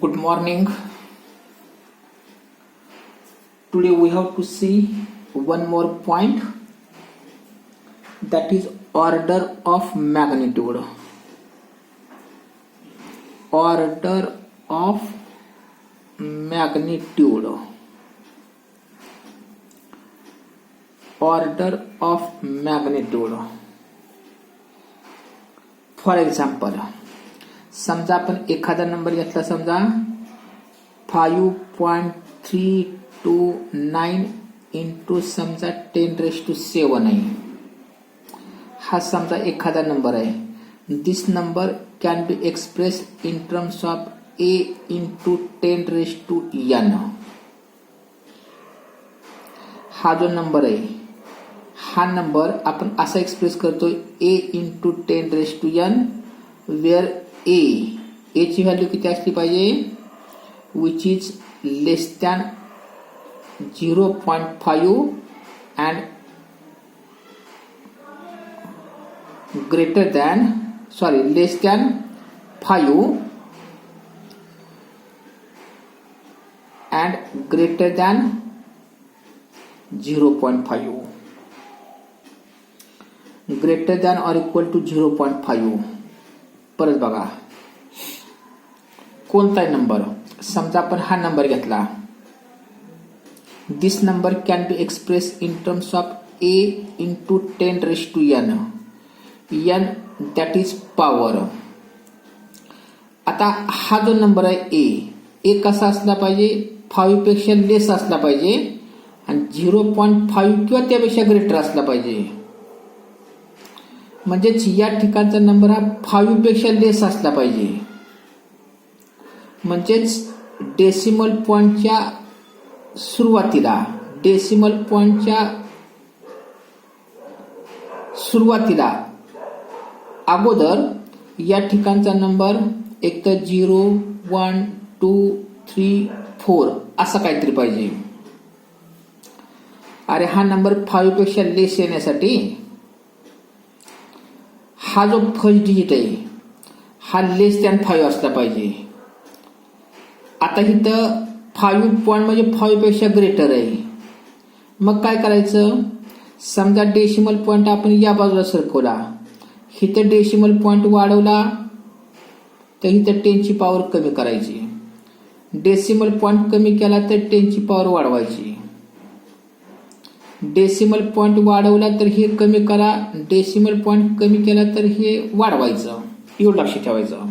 Good morning. Today we have to see one more point, that is order of magnitude. Order of magnitude. Order of magnitude. For example, समजा आपण एखादा number घेतला, समजा 5.329 into समजा 10⁻⁷ आहे. हा समजा एखादा नंबर आहे. This number can be express in terms of a into 10⁻n. हा जो नंबर आहे, हा नंबर आपण असा एक्सप्रेस करतोय a इंटू 10⁻n, वेअर ए ची व्हॅल्यू किती असली पाहिजे, which is less than 0.5 and greater than less than 5 and greater than 0.5. Greater than or equal to 0.5. परत बघा, कोणताही नंबर, समजा आपण हा नंबर घेतला. This number can be express in terms of a into 10⁻n. n that is power. आता हा जो नंबर आहे a कसा असला पाहिजे, 5 पेक्षा लेस असला पाहिजे आणि 0.5 किंवा त्यापेक्षा ग्रेटर असला पाहिजे. म्हणजेच या ठिकाणचा नंबर हा 5 पेक्षा लेस असला पाहिजे. म्हणजेच डेसिमल पॉइंटच्या सुरुवातीला अगोदर या ठिकाणचा नंबर एक तर 0, 1, 2, 3, 4 असा काहीतरी पाहिजे. अरे हा नंबर 5 पेक्षा लेस येण्यासाठी हा जो फर्स्ट डिजिट आहे हा लेस दॅन 5 असला पाहिजे. आता इथं 5 पॉइंट म्हणजे 5 पेक्षा ग्रेटर आहे. मग काय करायचं, समजा डेसिमल पॉइंट आपण या बाजूला सरकवला, इथं डेसिमल पॉइंट वाढवला तर इथं 10 ची पॉवर कमी करायची. डेसिमल पॉइंट कमी केला तर 10 ची पॉवर वाढवायची. डेसिमल पॉइंट वाढवला तर हे कमी करा, डेसिमल पॉइंट कमी केला तर हे वाढवायचं. एवढं लक्ष ठेवायचं.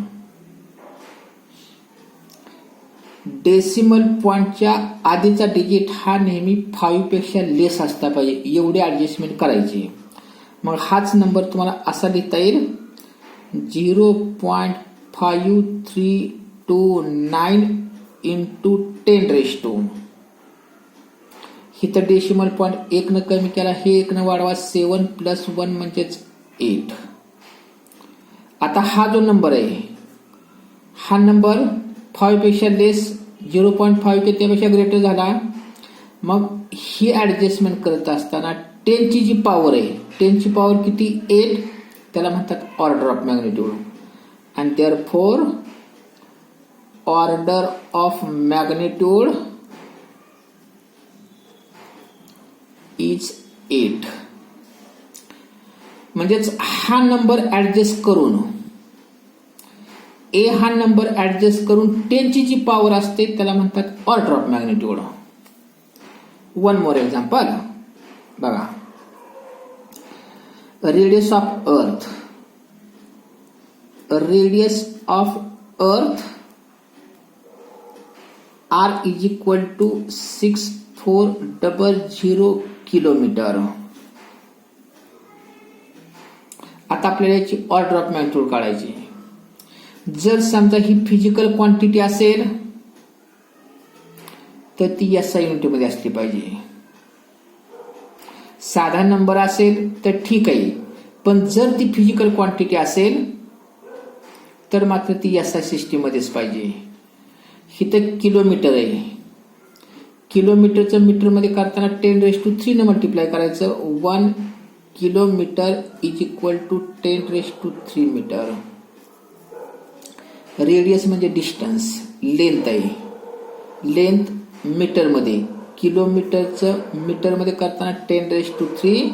डेसिमल पॉइंटच्या आधीचा डिजिट हा नेहमी 5 पेक्षा लेस असला पाहिजे, एवढी ऍडजस्टमेंट करायची. मग हाच नंबर तुम्हाला असा लिहिता येईल, 0.5329 इंटू 10⁻². इथं डेसिमल पॉइंट 1 न कमी केला, हे 1 न वाढवा, 7 + 1 म्हणजेच 8. आता हा जो नंबर आहे, हा नंबर 5 पेक्षा लेस, 0.5 ते त्यापेक्षा ग्रेटर झाला. मग ही ऍडजस्टमेंट करत असताना 10 ची जी पॉवर आहे, 10 ची पॉवर किती, 8, त्याला म्हणतात order of magnitude. And therefore order of magnitude is 8. म्हणजेच हा नंबर ऍडजस्ट करून, ए हा नंबर ऍडजस्ट करून 10 ची जी पॉवर असते त्याला म्हणतात order of magnitude. One more example बघा. Radius of earth. Radius of earth r is equal to 6400 kilometre. आता आपल्याला याची ऑर्डर ऑफ मॅग्निट्यूड काढायची. जर समजा ही फिजिकल क्वांटिटी असेल तर ती SI युनिटमध्ये असली पाहिजे. साधा नंबर असेल तर ठीक आहे, पण जर ती फिजिकल क्वांटिटी असेल तर मात्र ती SI सिस्टीम मध्येच पाहिजे. इथं किलोमीटर आहे, किलोमीटरचं मीटरमध्ये करताना 10⁻³ ने मल्टिप्लाय करायचं. 1 kilometre is equal to 10⁻³ metre. Radius म्हणजे डिस्टन्स, लेंथ आहे. लेंथ मीटरमध्ये, किलोमीटरचं मीटरमध्ये करताना 10⁻³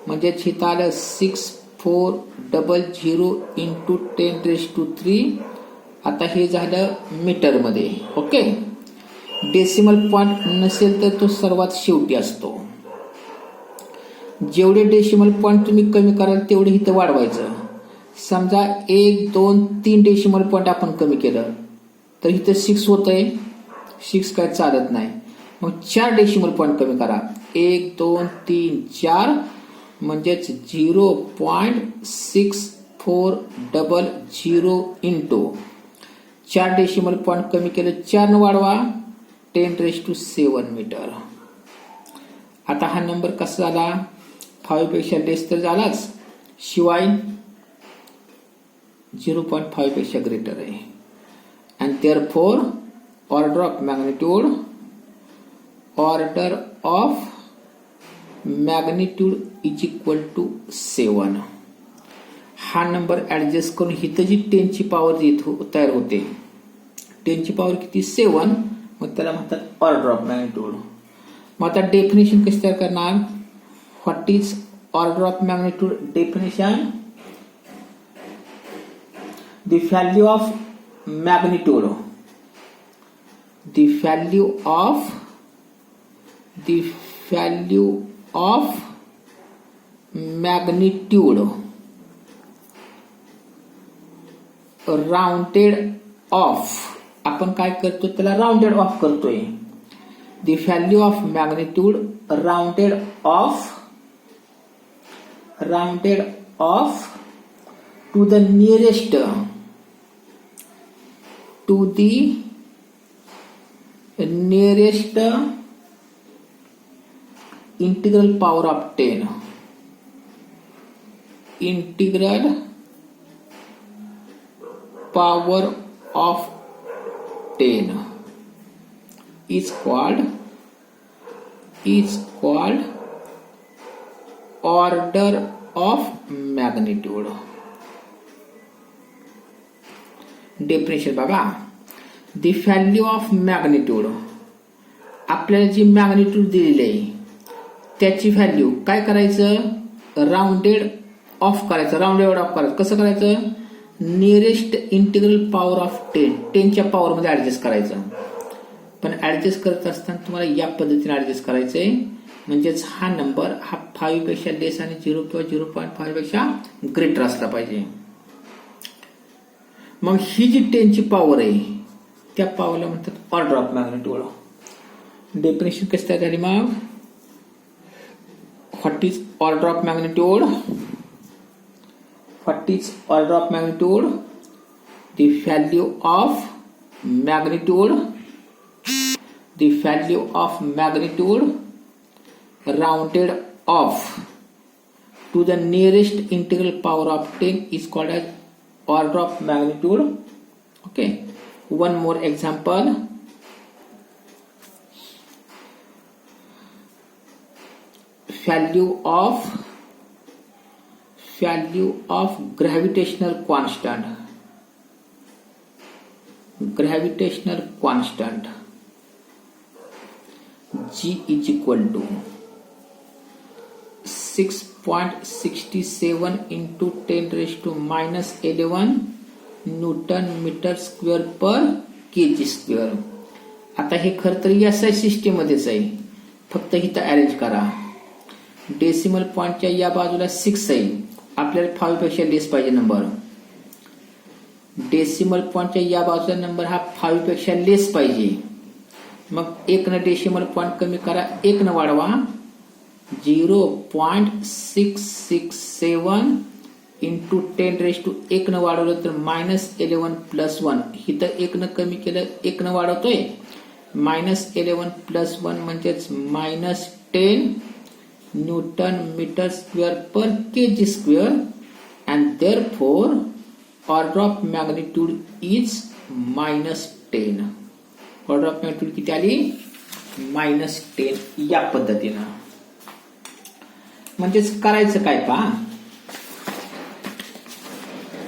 म्हणजेच इथं आलं 6400 इंटू 10⁻³ आता हे झालं मीटरमध्ये. ओके. डेसिमल पॉइंट नसेल तर तो सर्वात शेवटी असतो. जेवढे डेसिमल पॉइंट तुम्ही कमी कराल तेवढे इथं वाढवायचं. समजा 1, 2, 3 डेसिमल पॉइंट आपण कमी केलं तर इथं 6 होत आहे. 6 काय चालत नाही. मग 4 डेसिमल पॉइंट कमी करा. 1, 2, 3, 4 म्हणजेच 0.6400 इंटू 4 डेसिमल पॉइंट कमी केलं, 4 न वाढवा, 10⁻⁷ मीटर. आता हा नंबर कसा झाला? 5 पेक्षा लेस तर झालाच, शिवाय 0.5 पेक्षा ग्रेटर आहे. And therefore order of magnitude is equal to 7. हा नंबर ऍडजस्ट करून इथं जी 10 ची पॉवर तयार होते, 10 ची पॉवर किती? 7. मग त्याला म्हणतात ऑर्डर ऑफ मॅग्निट्यूड. मग आता डेफिनेशन कशी तयार करणार? What is order of magnitude? Definition, the value of magnitude, the value of magnitude rounded off. आपण काय करतो? त्याला राउंडेड ऑफ करतोय. the value of magnitude rounded off to the nearest integral power of 10 is called order of magnitude. Definition बघा. The value of magnitude, आपल्याला जी magnitude दिलेली आहे त्याची व्हॅल्यू काय करायचं? राउंडेड ऑफ करायचं. राउंडेड ऑफ करायचं कसं करायचं? नियरेस्ट इंटिग्रल पॉवर ऑफ 10 च्या पॉवर मध्ये ऍडजस्ट करायचं. पण ऍडजस्ट करत असताना तुम्हाला या पद्धतीने ऍडजस्ट करायचंय. म्हणजेच हा नंबर हा 5 पेक्षा लेस आणि 0 किंवा 0.5 पेक्षा ग्रेटर असला पाहिजे. मग ही जी 10 ची पॉवर आहे त्या पॉवरला म्हणतात ऑर्डर ऑफ मॅग्निट्यूड. डेफिनेशन कशी तयार झाली मग? What is order of magnitude? The value of magnitude rounded off to the nearest integral power of 10 is called as order of magnitude. Okay, one more example. Value of gravitational constant G is equal to 6.67 into 10⁻⁻11 newton metre square per kg square. आता हे खरं तर SI system मध्येच आहे, फक्त इथं arrange करा. Decimal पॉइंटच्या या बाजूला 6 आहे, आपल्याला 5 पेक्षा लेस पाहिजे नंबर. डेसिमल पॉइंटच्या या बाजूला नंबर हा 5 पेक्षा लेस पाहिजे. मग 1 न डेसिमल पॉइंट कमी करा, 1 न वाढवा, 0.667 इंटू 10⁻1 न वाढवलं तर -11 + 1. इथं 1 न कमी केलं, 1 न वाढवतोय, -11 + 1 म्हणजेच -10 newton metre square per kg square. And therefore order of magnitude is -10. Order of magnitude किती आली? -10. या पद्धतीनं. म्हणजेच करायचं काय पहा,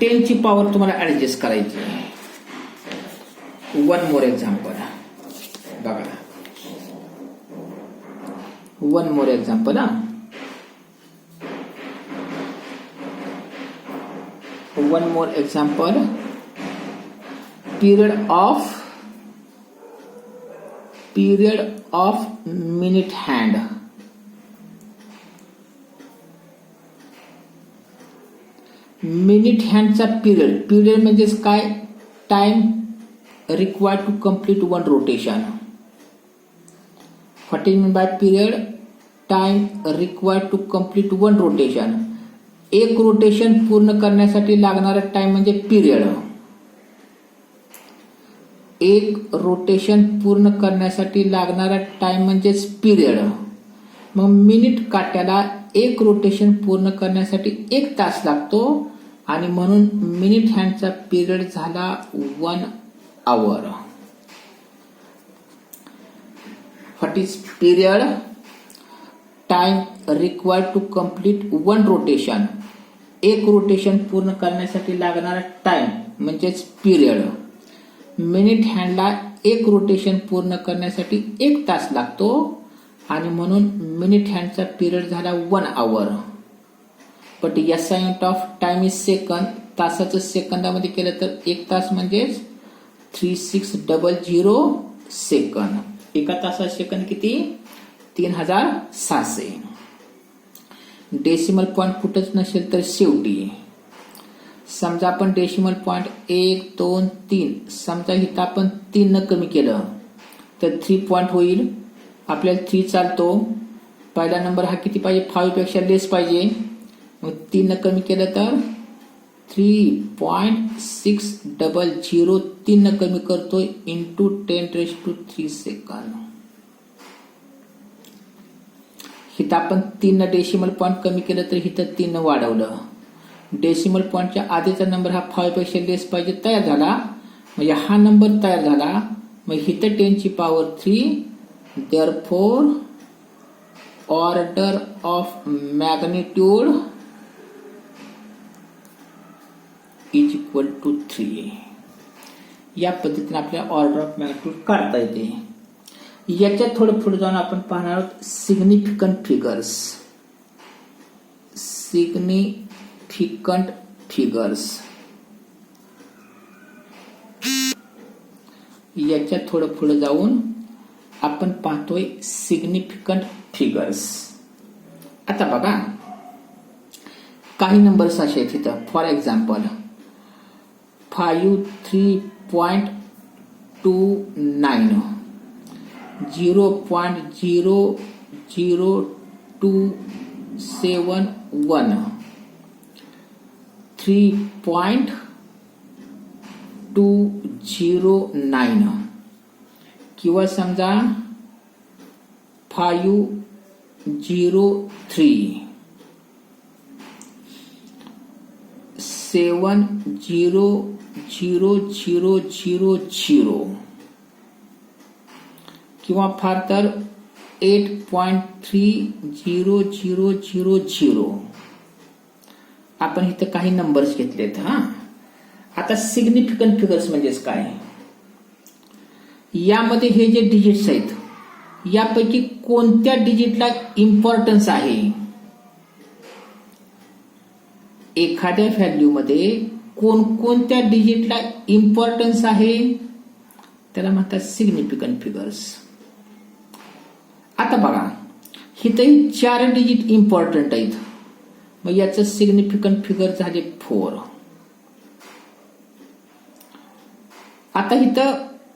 10 ची पॉवर तुम्हाला ऍडजस्ट करायची. वन मोर एक्झाम्पल बघा, one more example one more example. Period of minute hand. Minute हँडचा पिरियड म्हणजेच काय, time required to complete one rotation. What is mean by period, time required to complete one rotation. एक rotation पूर्ण करण्यासाठी लागणारा time म्हणजे period. एक rotation पूर्ण करण्यासाठी लागणारा टाइम म्हणजेच पिरियड. मग मिनिट काट्याला एक रोटेशन पूर्ण करण्यासाठी 1 तास लागतो आणि म्हणून मिनिट हँडचा पिरियड झाला 1 hour. What is period, time required to complete one rotation. एक रोटेशन पूर्ण करण्यासाठी लागणारा टाइम म्हणजेच पिरियड. मिनिट हँडला एक रोटेशन पूर्ण करण्यासाठी 1 तास लागतो आणि म्हणून मिनिट हँडचा पिरियड झाला 1 hour. But SI unit of time is second. तासाचं सेकंदामध्ये केलं तर 1 तास म्हणजेच 3600 सेकंद. एका तासात सेकंद किती, 3600. डेसिमल पॉइंट कुठंच नसेल तर शेवटी समजा आपण डेसिमल पॉइंट 1, 2, 3 समजा इथं आपण 3 न कमी केलं तर 3 पॉइंट होईल. आपल्याला 3 चालतो. पहिला नंबर हा किती पाहिजे, 5 पेक्षा लेस पाहिजे. मग 3 न कमी केलं तर 3.600 3 न कमी करतोय इंटू 10⁻³ सेकंद. इथं आपण 3 डेसिमल पॉइंट कमी केलं तर इथं 3 वाढवलं. डेसिमल पॉइंटच्या आधीचा नंबर हा 5 पेक्षा लेस पाहिजे तयार झाला, म्हणजे हा नंबर तयार झाला. मग इथं 10⁻³ therefore order of magnitude is equal to 3. या पद्धतीने आपल्याला ऑर्डर ऑफ मॅग्निट्यूड काढता येते. याच्यात थोडं पुढे जाऊन आपण पाहणार आहोत सिग्निफिकंट फिगर्स. सिग्निफिकंट फिगर्स याच्यात थोडं पुढे जाऊन आपण पाहतोय सिग्निफिकंट फिगर्स. आता बघा काही नंबर्स असे आहेत इथं. फॉर एक्झाम्पल 53.29, 0.00271, 3.209 किंवा समजा 503, 70000 किंवा फार तर 8.3000. आपण इथं काही नंबर्स घेतलेत. आता सिग्निफिकंट फिगर्स म्हणजेच काय, यामध्ये हे जे डिजिट्स आहेत यापैकी कोणत्या डिजिटला इम्पॉर्टन्स आहे. एखाद्या व्हॅल्यू मध्ये कोणकोणत्या डिजिटला इम्पॉर्टन्स आहे त्याला म्हणतात सिग्निफिकंट फिगर्स. आता बघा इथंही 4 डिजिट इम्पॉर्टंट आहेत, मग याचं सिग्निफिकंट फिगर झाले 4. आता इथं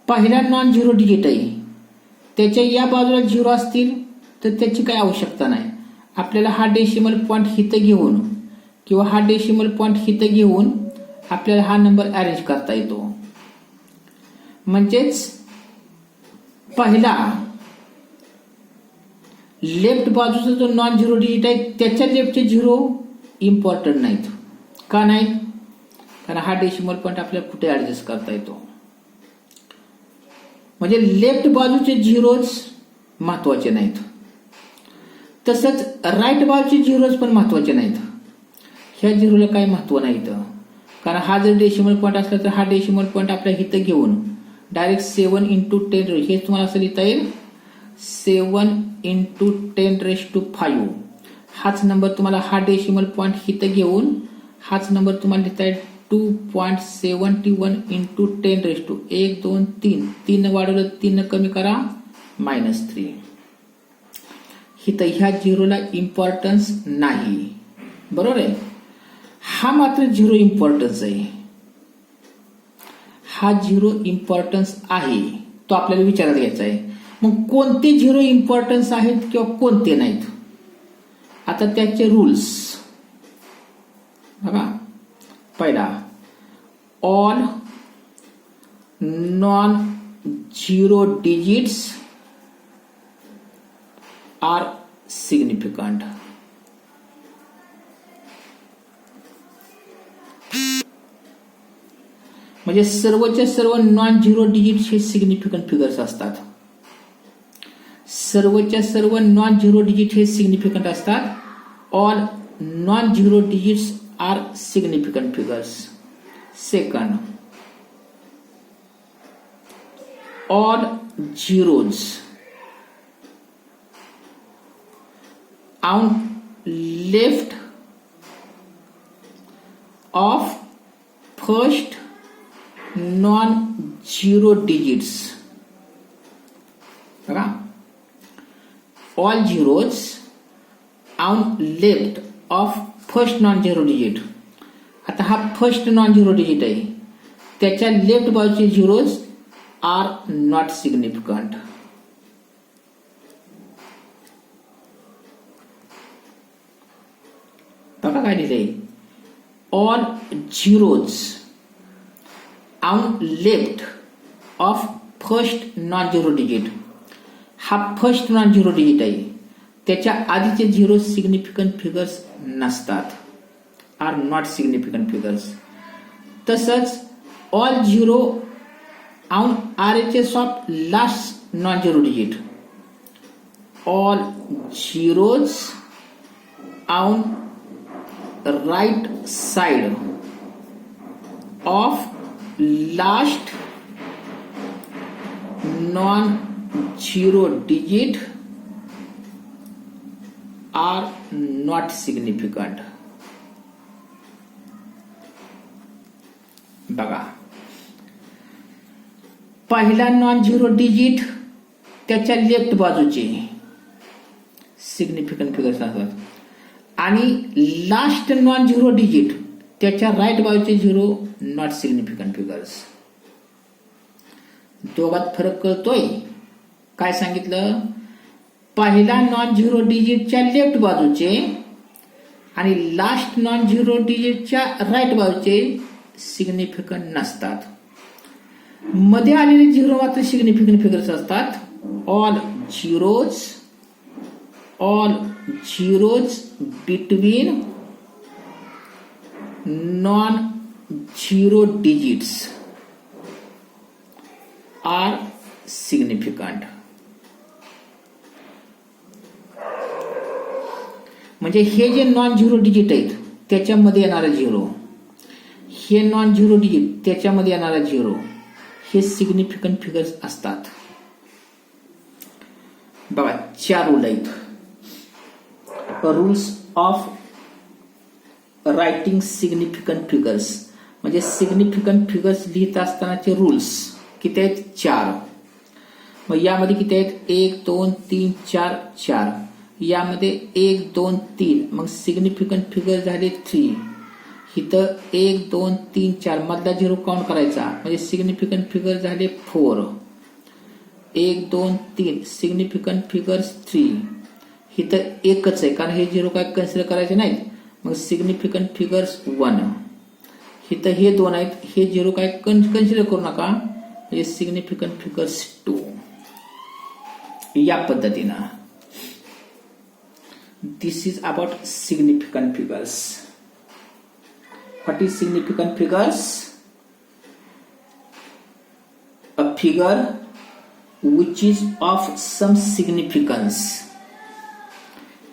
पहिला नॉन झिरो डिजिट आहे, त्याच्या या बाजूला 0 असतील तर त्याची काही आवश्यकता नाही. आपल्याला हा डेसिमल पॉइंट इथं घेऊन किंवा हा डेसिमल पॉइंट इथं घेऊन आपल्याला हा नंबर अरेंज करता येतो. म्हणजेच पहिला लेफ्ट बाजूचा जो नॉन झिरो डिजिट आहे त्याच्या लेफ्टचे 0 इम्पॉर्टंट नाहीत. का नाहीत, कारण हा डेसिमल पॉइंट आपल्याला कुठे ऍडजस्ट करता येतो. म्हणजे लेफ्ट बाजूचे 0च महत्वाचे नाहीत. तसंच राईट बाजूचे 0च पण महत्वाचे नाहीत. ह्या 0ला काही महत्व नाही, कारण हा जर डेसिमल पॉइंट असला तर हा डेसिमल पॉइंट आपल्या इथं घेऊन डायरेक्ट 7 इंटू 10 हे तुम्हाला असं लिहिता येईल 7 इंटू 10⁵ हाच नंबर तुम्हाला हा डेसिमल पॉईंट इथं घेऊन हाच नंबर तुम्हाला लिहिता येईल 2.71 इंटू 10⁻. 1 2 3 3 वाढवलं 3 कमी करा -3. इथं ह्या झिरोला इम्पॉर्टन्स नाही, बरोबर आहे. हा मात्र झिरो इम्पॉर्टन्स आहे. हा झिरो इम्पॉर्टन्स आहे, तो आपल्याला विचारात घ्यायचा आहे. मग कोणते झिरो इम्पॉर्टन्स आहेत किंवा कोणते नाहीत, आता त्याचे रूल्स बघा. पहिला, all non zero digits are significant. म्हणजे सर्वच्या सर्व नॉन झिरो डिजिट्स हे सिग्निफिकंट फिगर्स असतात. सर्वच्या सर्व नॉन झिरो डिजिट हे सिग्निफिकंट असतात. All non zero digits are significant figures. Second, all zeros on left of first non-zero digits. बघा, all zeros on left of first non-zero digit. आता हा first non zero digit आहे, त्याच्या left बाजूचे zeros R not significant. बघा काय लिहिलंय, all zeros on left of first non zero digit. हा फर्स्ट नॉन झिरो डिजिट आहे, त्याच्या आधीचे झिरो सिग्निफिकंट फिगर्स नसतात, आर नॉट सिग्निफिकंट फिगर्स. तसंच all zero on RHS of last non zero digit. All zeros on right side of last non-zero digit are not significant. बघा, पहिला non zero digit त्याच्या left बाजूचे significant figures असतात आणि last non zero digit त्याच्या right बाजूचे zero not significant figures. दोघात फरक कळतोय. काय सांगितलं, पहिला नॉन झिरो डिजिटच्या लेफ्ट बाजूचे आणि लास्ट नॉन झिरो डिजिटच्या राईट बाजूचे सिग्निफिकंट नसतात. मध्ये आलेले झिरो मात्र सिग्निफिकंट फिगर्स असतात. All zeros between non zero digits are significant. म्हणजे हे जे नॉन झिरो डिजिट आहेत त्याच्यामध्ये येणारा झिरो, हे नॉन झिरो डिजिट त्याच्यामध्ये येणारा झिरो, हे सिग्निफिकंट फिगर्स असतात. बघा, 4 रूल आहेत. Rules of writing significant figures, म्हणजे सिग्निफिकंट फिगर्स लिहित असतानाचे रूल्स किती आहेत, 4. मग यामध्ये किती आहेत, 1 2 3 4 4. यामध्ये 1 2 3, मग सिग्निफिकंट फिगर झाले 3. इथं 1 2 3 4 मधला झिरो काउंट करायचा, म्हणजे सिग्निफिकंट फिगर झाले 4. 1 2 3 सिग्निफिकंट फिगर्स 3. इथं एकच आहे कारण हे झिरो काय कन्सिडर करायचे नाहीत, मग सिग्निफिकंट फिगर्स 1. इथं हे 2 आहेत, हे झिरो काय कन्सिडर करू नका, म्हणजे सिग्निफिकंट फिगर्स 2. या पद्धतीनं this is about significant figures. What is significant figures? A figure which is of some significance.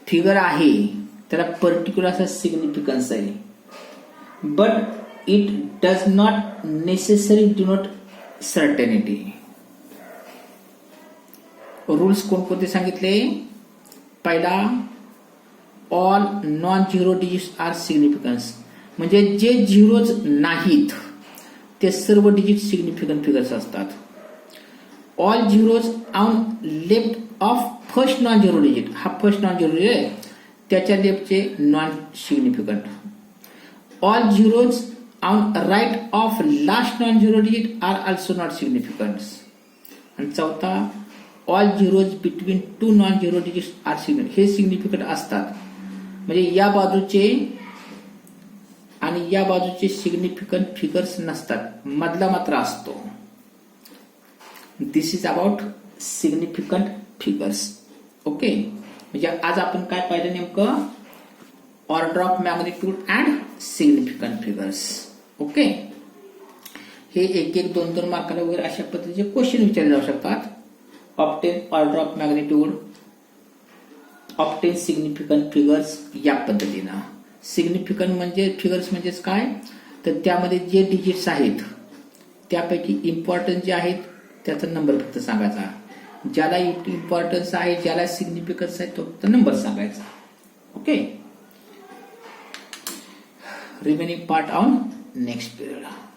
Figure आहे त्याला पर्टिक्युलर असा सिग्निफिकन्स आहे, but it does not necessary denote certainty. Rules कोणकोणते सांगितले? पहिला, all non zero digits are significance, म्हणजे जे zeros नाहीत ते सर्व डिजिट सिग्निफिकंट फिगर्स असतात. All zeros on left of first non zero digit, हा फर्स्ट नॉन झिरो डिजिट आहे त्याच्या लेफ्टचे non significant. All zeros on right of last non zero digit are also not significant. आणि चौथा, all zeros between two non zero digits are significant, हे significant असतात. म्हणजे या बाजूचे आणि या बाजूचे सिग्निफिकंट फिगर्स नसतात, मधला मात्र असतो. This is about significant figures. Okay, म्हणजे आज आपण काय पाहिलं नेमकं? Order of magnitude and significant figures. Okay, हे एक एक 2-2 मार्काला वगैरे अशा पद्धतीचे क्वेश्चन विचारले जाऊ शकतात. Obtain order of magnitude, obtain significant figures, या पद्धतीनं. सिग्निफिकंट म्हणजे फिगर्स म्हणजेच काय, तर त्यामध्ये जे डिजिट्स आहेत त्यापैकी इम्पॉर्टंट जे आहेत त्याचा नंबर फक्त सांगायचा. ज्याला इम्पॉर्टन्स आहे, ज्याला सिग्निफिकन्स आहे तो फक्त नंबर सांगायचा. Okay, remaining part on next period.